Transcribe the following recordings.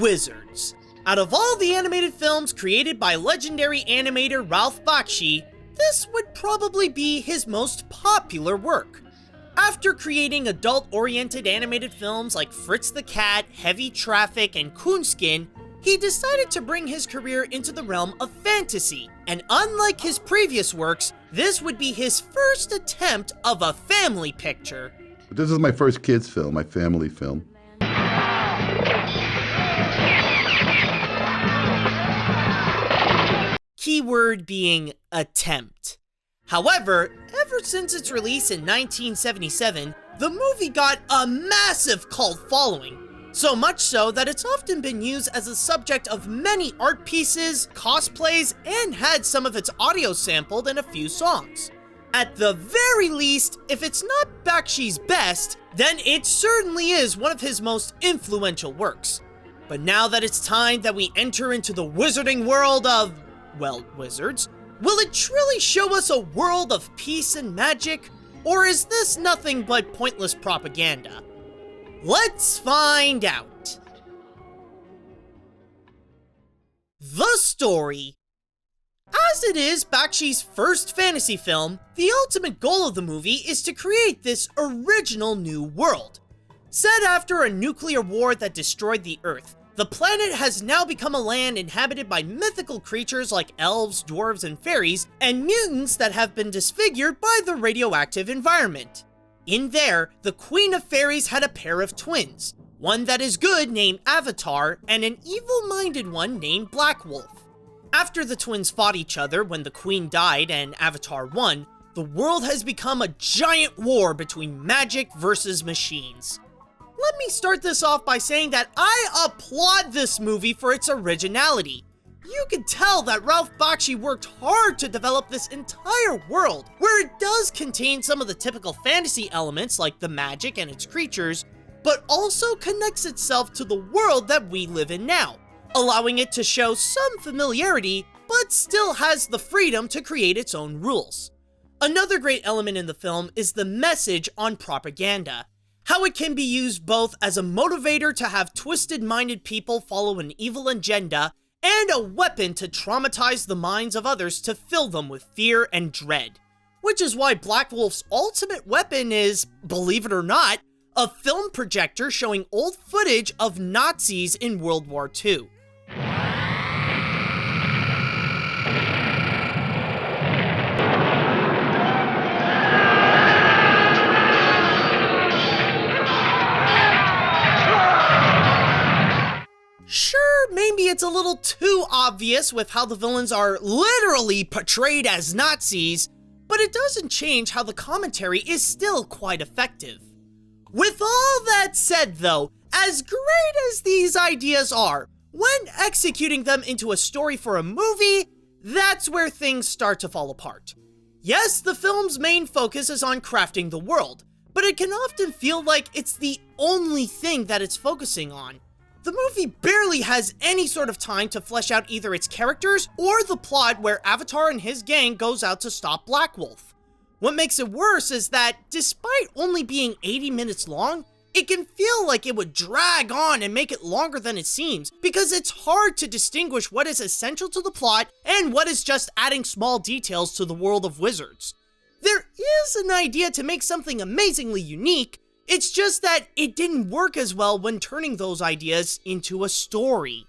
Wizards. Out of all the animated films created by legendary animator Ralph Bakshi, this would probably be his most popular work. After creating adult-oriented animated films like Fritz the Cat, Heavy Traffic, and Coonskin, he decided to bring his career into the realm of fantasy, and unlike his previous works, this would be his first attempt of a family picture. This is my first kids film, my family film. Keyword being attempt. However, ever since its release in 1977, the movie got a massive cult following. So much so that it's often been used as a subject of many art pieces, cosplays, and had some of its audio sampled in a few songs. At the very least, if it's not Bakshi's best, then it certainly is one of his most influential works. But now that it's time that we enter into the wizarding world of, well, wizards, will it truly show us a world of peace and magic? Or is this nothing but pointless propaganda? Let's find out. The story. As it is Bakshi's first fantasy film, the ultimate goal of the movie is to create this original new world. Set after a nuclear war that destroyed the Earth, the planet has now become a land inhabited by mythical creatures like elves, dwarves, and fairies, and mutants that have been disfigured by the radioactive environment. In there, the Queen of Fairies had a pair of twins, one that is good named Avatar, and an evil-minded one named Black Wolf. After the twins fought each other when the Queen died and Avatar won, the world has become a giant war between magic versus machines. Let me start this off by saying that I applaud this movie for its originality. You can tell that Ralph Bakshi worked hard to develop this entire world, where it does contain some of the typical fantasy elements like the magic and its creatures, but also connects itself to the world that we live in now, allowing it to show some familiarity, but still has the freedom to create its own rules. Another great element in the film is the message on propaganda. How it can be used both as a motivator to have twisted-minded people follow an evil agenda, and a weapon to traumatize the minds of others to fill them with fear and dread. Which is why Black Wolf's ultimate weapon is, believe it or not, a film projector showing old footage of Nazis in World War II. Sure, maybe it's a little too obvious with how the villains are literally portrayed as Nazis, but it doesn't change how the commentary is still quite effective. With all that said though, as great as these ideas are, when executing them into a story for a movie, that's where things start to fall apart. Yes, the film's main focus is on crafting the world, but it can often feel like it's the only thing that it's focusing on. The movie barely has any sort of time to flesh out either its characters or the plot where Avatar and his gang goes out to stop Black Wolf. What makes it worse is that, despite only being 80 minutes long, it can feel like it would drag on and make it longer than it seems, because it's hard to distinguish what is essential to the plot and what is just adding small details to the world of wizards. There is an idea to make something amazingly unique, it's just that it didn't work as well when turning those ideas into a story.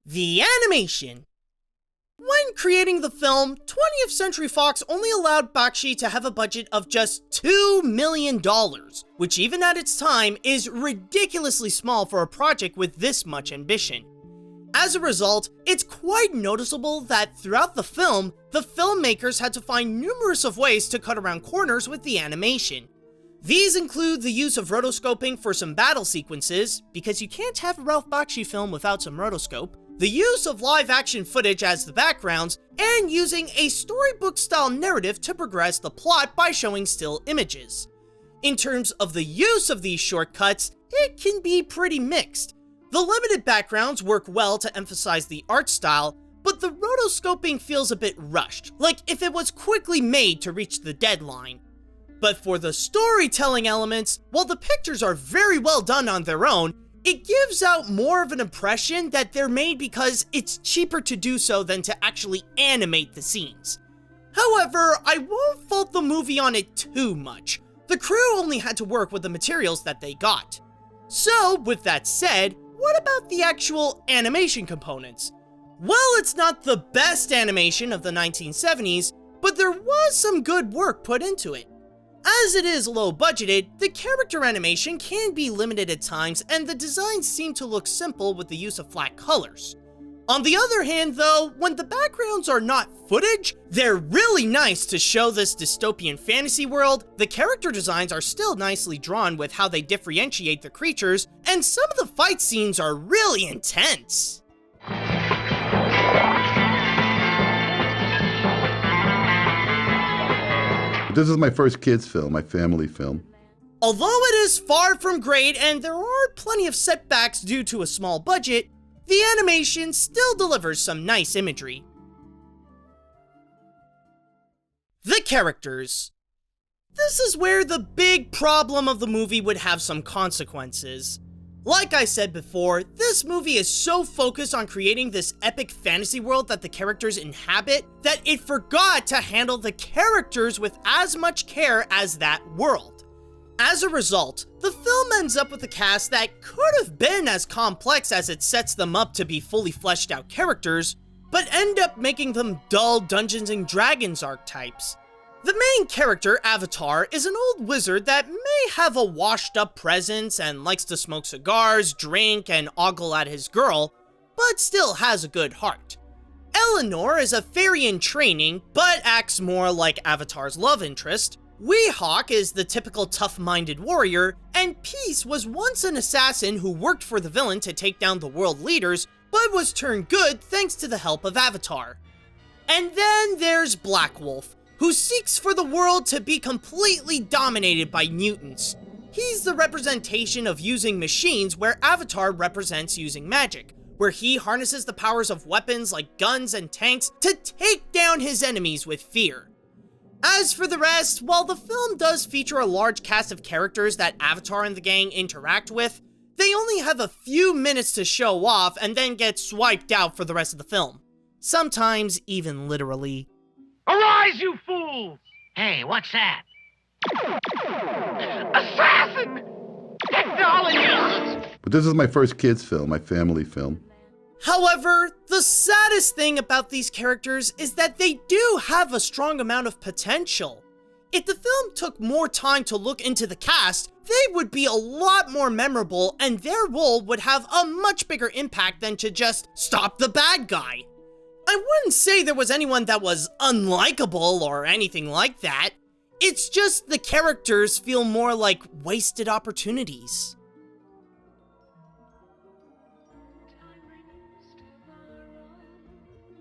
The animation. When creating the film, 20th Century Fox only allowed Bakshi to have a budget of just $2 million, which even at its time is ridiculously small for a project with this much ambition. As a result, it's quite noticeable that throughout the film, the filmmakers had to find numerous of ways to cut around corners with the animation. These include the use of rotoscoping for some battle sequences, because you can't have a Ralph Bakshi film without some rotoscope, the use of live-action footage as the backgrounds, and using a storybook-style narrative to progress the plot by showing still images. In terms of the use of these shortcuts, it can be pretty mixed. The limited backgrounds work well to emphasize the art style, but the rotoscoping feels a bit rushed, like if it was quickly made to reach the deadline. But for the storytelling elements, while the pictures are very well done on their own, it gives out more of an impression that they're made because it's cheaper to do so than to actually animate the scenes. However, I won't fault the movie on it too much. The crew only had to work with the materials that they got. So, with that said, what about the actual animation components? Well, it's not the best animation of the 1970s, but there was some good work put into it. As it is low budgeted, the character animation can be limited at times and the designs seem to look simple with the use of flat colors. On the other hand though, when the backgrounds are not footage, they're really nice to show this dystopian fantasy world. The character designs are still nicely drawn with how they differentiate the creatures, and some of the fight scenes are really intense. This is my first kids film, my family film. Although it is far from great and there are plenty of setbacks due to a small budget, the animation still delivers some nice imagery. The characters. This is where the big problem of the movie would have some consequences. Like I said before, this movie is so focused on creating this epic fantasy world that the characters inhabit that it forgot to handle the characters with as much care as that world. As a result, the film ends up with a cast that could have been as complex as it sets them up to be fully fleshed out characters, but end up making them dull Dungeons and Dragons archetypes. The main character, Avatar, is an old wizard that may have a washed-up presence and likes to smoke cigars, drink, and ogle at his girl, but still has a good heart. Eleanor is a fairy in training, but acts more like Avatar's love interest. Weehawk is the typical tough-minded warrior, and Peace was once an assassin who worked for the villain to take down the world leaders, but was turned good thanks to the help of Avatar. And then there's Black Wolf, who seeks for the world to be completely dominated by mutants. He's the representation of using machines, where Avatar represents using magic, where he harnesses the powers of weapons like guns and tanks to take down his enemies with fear. As for the rest, while the film does feature a large cast of characters that Avatar and the gang interact with, they only have a few minutes to show off and then get swiped out for the rest of the film. Sometimes even literally. Arise, you fools! Hey, what's that? Assassin! Technology! But this is my first kids film, my family film. However, the saddest thing about these characters is that they do have a strong amount of potential. If the film took more time to look into the cast, they would be a lot more memorable and their role would have a much bigger impact than to just stop the bad guy. I wouldn't say there was anyone that was unlikable or anything like that. It's just the characters feel more like wasted opportunities.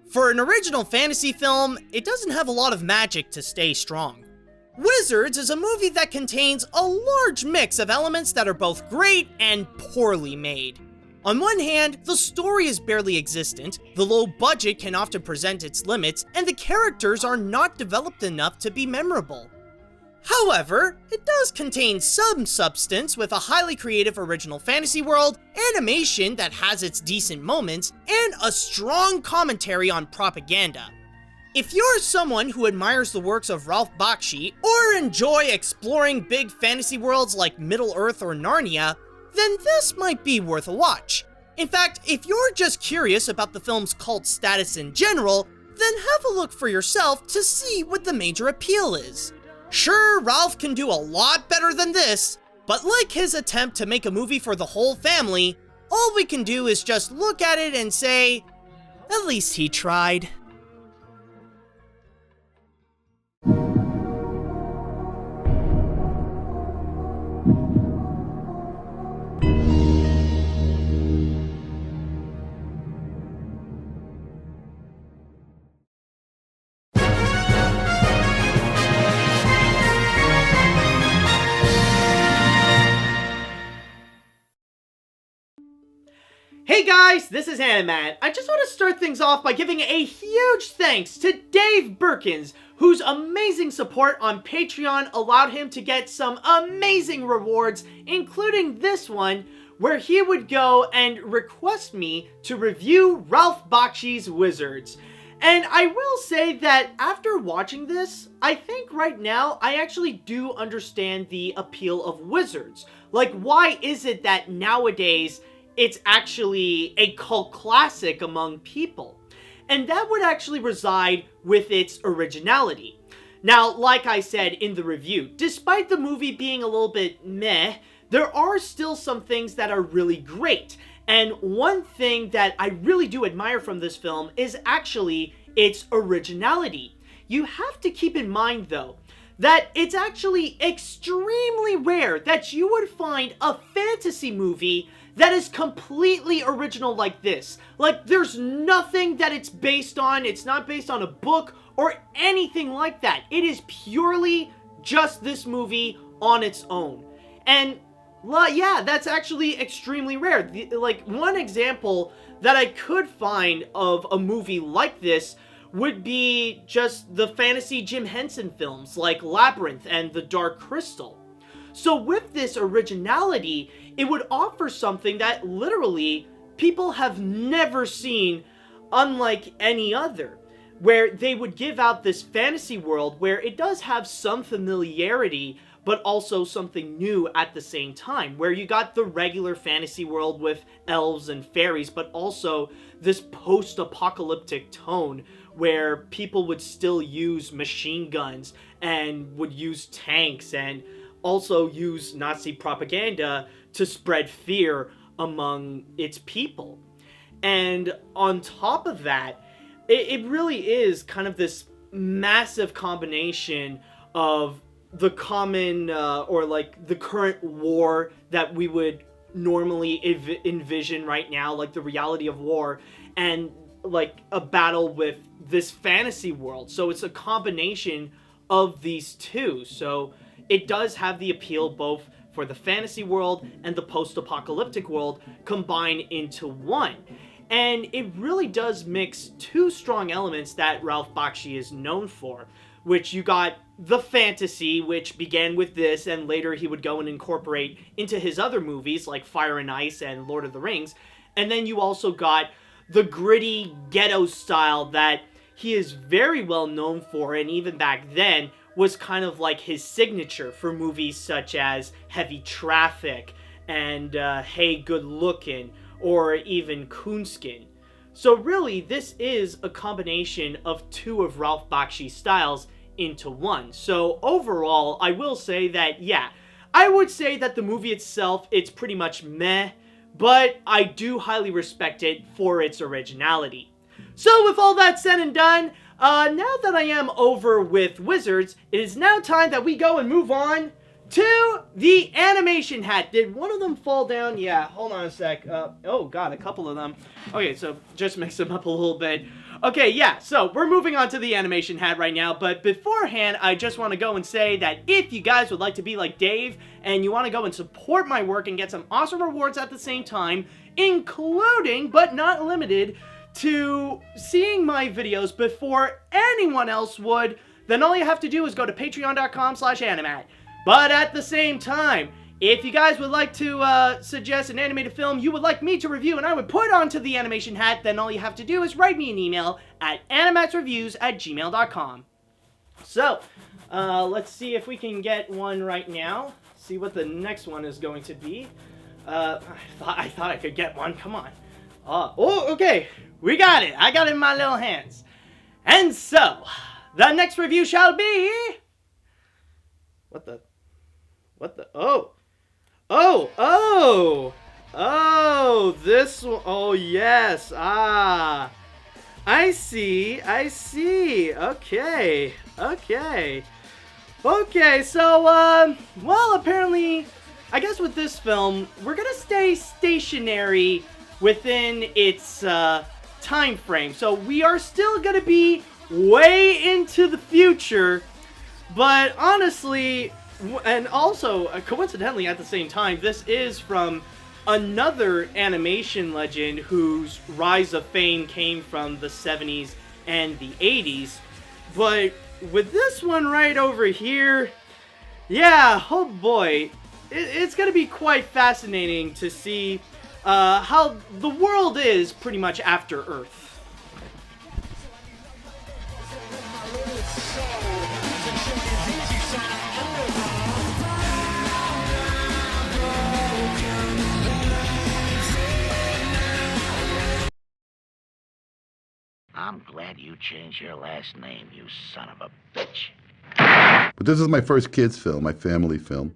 For an original fantasy film, it doesn't have a lot of magic to stay strong. Wizards is a movie that contains a large mix of elements that are both great and poorly made. On one hand, the story is barely existent, the low budget can often present its limits, and the characters are not developed enough to be memorable. However, it does contain some substance with a highly creative original fantasy world, animation that has its decent moments, and a strong commentary on propaganda. If you're someone who admires the works of Ralph Bakshi, or enjoy exploring big fantasy worlds like Middle-earth or Narnia, then this might be worth a watch. In fact, if you're just curious about the film's cult status in general, then have a look for yourself to see what the major appeal is. Sure, Ralph can do a lot better than this, but like his attempt to make a movie for the whole family, all we can do is just look at it and say, at least he tried. Hey guys, this is AniMat's. I just want to start things off by giving a huge thanks to Dave Birkins, who whose amazing support on Patreon allowed him to get some amazing rewards, including this one, where he would go and request me to review Ralph Bakshi's Wizards. And I will say that after watching this, I think right now I actually do understand the appeal of Wizards. Like, why is it that nowadays it's actually a cult classic among people? And that would actually reside with its originality. Now, like I said in the review, despite the movie being a little bit meh, there are still some things that are really great. And one thing that I really do admire from this film is actually its originality. You have to keep in mind, though, that it's actually extremely rare that you would find a fantasy movie that is completely original like this. Like, there's nothing that it's based on. It's not based on a book or anything like that. It is purely just this movie on its own. And yeah, that's actually extremely rare. Like, one example that I could find of a movie like this would be just the fantasy Jim Henson films like Labyrinth and The Dark Crystal. So with this originality, it would offer something that literally people have never seen, unlike any other, where they would give out this fantasy world where it does have some familiarity, but also something new at the same time, where you got the regular fantasy world with elves and fairies, but also this post-apocalyptic tone where people would still use machine guns and would use tanks and also use Nazi propaganda to spread fear among its people. And on top of that, it really is kind of this massive combination of the common or like the current war that we would normally envision right now, like the reality of war, and like a battle with this fantasy world. So it's a combination of these two. So it does have the appeal both for the fantasy world and the post-apocalyptic world combined into one. And it really does mix two strong elements that Ralph Bakshi is known for, which you got the fantasy, which began with this, and later he would go and incorporate into his other movies like Fire and Ice and Lord of the Rings. And then you also got the gritty ghetto style that he is very well known for, and even back then was kind of like his signature for movies such as Heavy Traffic and Hey Good Lookin', or even Coonskin. So really, this is a combination of two of Ralph Bakshi's styles into one. So overall, I will say that, yeah, I would say that the movie itself, it's pretty much meh, but I do highly respect it for its originality. So with all that said and done, now that I am over with Wizards, it is now time that we go and move on to the animation hat. Did one of them fall down? Yeah, hold on a sec. Oh god, a couple of them. Okay, so just mix them up a little bit. Okay, yeah, so we're moving on to the animation hat right now, but beforehand, I just want to go and say that if you guys would like to be like Dave, and you want to go and support my work and get some awesome rewards at the same time, including, but not limited, to seeing my videos before anyone else would, then all you have to do is go to patreon.com/animat. But at the same time, if you guys would like to suggest an animated film you would like me to review and I would put onto the animation hat, then all you have to do is write me an email at animatsreviews@gmail.com. So, let's see if we can get one right now. See what the next one is going to be. I thought I could get one. Come on. Oh, okay. We got it. I got it in my little hands. And so, the next review shall be... What the... Oh, this one. Oh, yes. I see. Okay, so, well, apparently, I guess with this film, we're gonna stay stationary within its, time frame. So we are still gonna be way into the future, but honestly, and also coincidentally at the same time, this is from another animation legend whose rise of fame came from the 70s and the 80s. But with this one right over here, yeah, oh boy, it's going to be quite fascinating to see how the world is pretty much after Earth. I'm glad you changed your last name, you son of a bitch. But this is my first kids film, my family film.